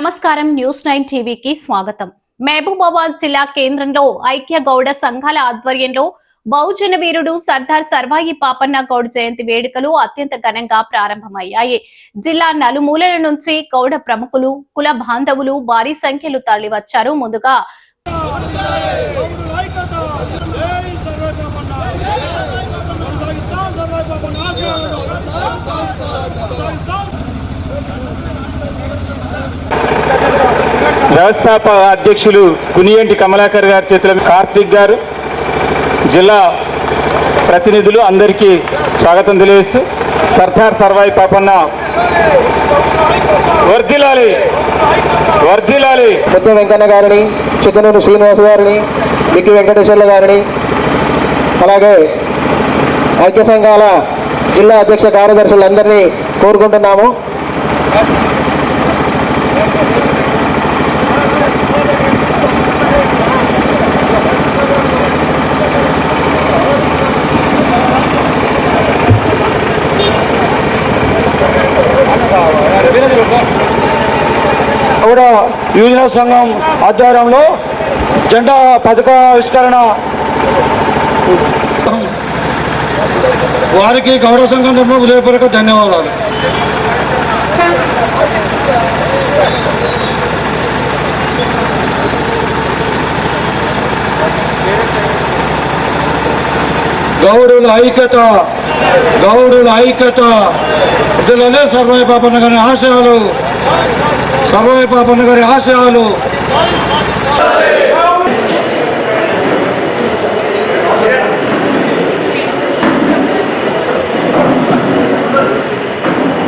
నమస్కారం న్యూస్9 టీవీకి స్వాగతం. మహబూబాబాద్ జిల్లా కేంద్రంలో ఐక్య గౌడ సంఘాల ఆధ్వర్యంలో బహుజన వీరుడు సర్దార్ సర్వాయి పాపన్న గౌడ్ జయంతి వేడుకలు అత్యంత ఘనంగా ప్రారంభమయ్యాయి. జిల్లా నలుమూలల నుంచి గౌడ ప్రముఖులు, కుల బాంధవులు భారీ సంఖ్యలో తరలివచ్చారు. ముందుగా వ్యవస్థాపక అధ్యక్షులు కునియంటి కమలాకర్ గారి చేతుల కార్తిక్ గారు, జిల్లా ప్రతినిధులు అందరికీ స్వాగతం తెలియజేస్తూ, సర్దార్ సర్వాయి పాపన్న వర్ధిల్లాలి వర్ధిల్లాలి. ముత్యం వెంకన్న గారిని, చిత్తనూరు శ్రీనివాస్ గారిని, బిక్కి వెంకటేశ్వర్ల గారిని, అలాగే ఐక్య సంఘాల జిల్లా అధ్యక్ష కార్యదర్శులందరినీ కోరుకుంటున్నాము. గౌడ యువజన సంఘం ఆధ్వర్యంలో జెండా పథక ఆవిష్కరణ, వారికి గౌడ సంఘం తరఫున హృదయపూర్వక ధన్యవాదాలు. గౌడుల ఐక్యత, గౌడుల ఐక్యత. ఇద్దరులే సర్వాయి పాపన్న గారి ఆశయాలు, సర్వాయి పాపన్న గారి ఆశయాలు.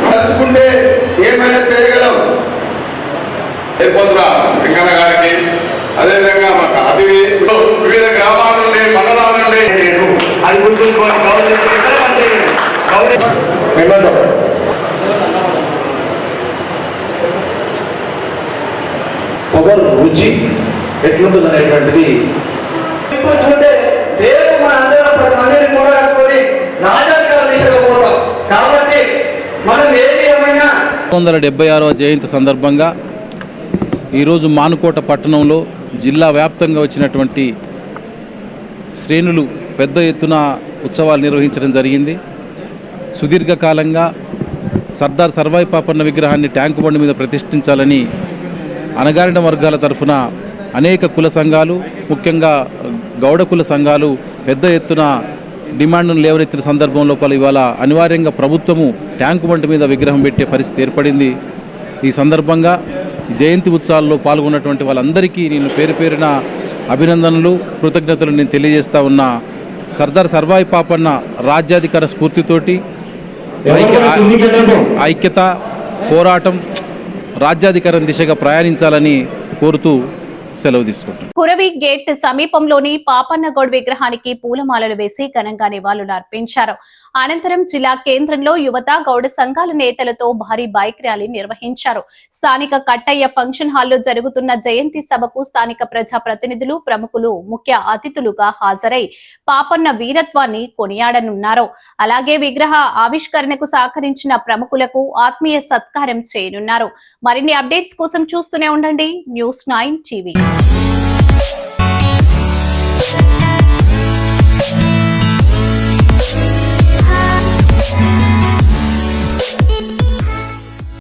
తలుచుకుంటే ఏమైనా చేయగలం. వెంకన్న గారికి, అదేవిధంగా వివిధ గ్రామాల నుండి, మండలాల నుండి అది గుర్తుంచుకోవాలి. పొగరు రుచి ఎట్లుంటుంది అనేటువంటిది చూస్తే రేపు మన అందరం 10 మందిని కూడా కట్టుకొని రాజాధికార దిశగా పోతాం. కాబట్టి మనం ఏది ఏమైనా 176వ జయంతి సందర్భంగా ఈరోజు మానుకోట పట్టణంలో జిల్లా వ్యాప్తంగా వచ్చినటువంటి శ్రేణులు పెద్ద ఎత్తున ఉత్సవాలు నిర్వహించడం జరిగింది. సుదీర్ఘకాలంగా సర్దార్ సర్వాయి పాపన్న విగ్రహాన్ని ట్యాంకు బండి మీద ప్రతిష్ఠించాలని అణగారిన వర్గాల తరఫున అనేక కుల సంఘాలు, ముఖ్యంగా గౌడ కుల సంఘాలు పెద్ద ఎత్తున డిమాండ్ను లేవనెత్తిన సందర్భంలో ఇవాళ అనివార్యంగా ప్రభుత్వము ట్యాంకు బండి మీద విగ్రహం పెట్టే పరిస్థితి ఏర్పడింది. ఈ సందర్భంగా జయంతి ఉత్సవాల్లో పాల్గొన్నటువంటి వాళ్ళందరికీ నేను పేరు పేరున అభినందనలు, కృతజ్ఞతలు నేను తెలియజేస్తా ఉన్నా. సర్దార్ సర్వాయి పాపన్న రాజ్యాధికార స్ఫూర్తితోటి ఐక్యత, పోరాటం, రాజ్యాధికారం దిశగా ప్రయాణించాలని కోరుతూ సెలవు తీసుకుంటాం. కురవి గేట్ సమీపంలోని పాపన్నగౌడ్ విగ్రహానికి పూలమాలలు వేసి ఘనంగా నివాళులు అర్పించారు. అనంతరం జిల్లా కేంద్రంలో యువత, గౌడ సంఘాల నేతలతో భారీ బైక్ ర్యాలీ నిర్వహించారు. స్థానిక కట్టయ్య ఫంక్షన్ హాల్లో జరుగుతున్న జయంతి సభకు స్థానిక ప్రజా ప్రతినిధులు, ప్రముఖులు ముఖ్య అతిథులుగా హాజరై పాపన్న వీరత్వాన్ని కొనియాడనున్నారు. అలాగే విగ్రహ ఆవిష్కరణకు సహకరించిన ప్రముఖులకు ఆత్మీయ సత్కారం చేయనున్నారు. మరిన్ని అప్డేట్స్ కోసం చూస్తూనే ఉండండి న్యూస్9 టీవీ.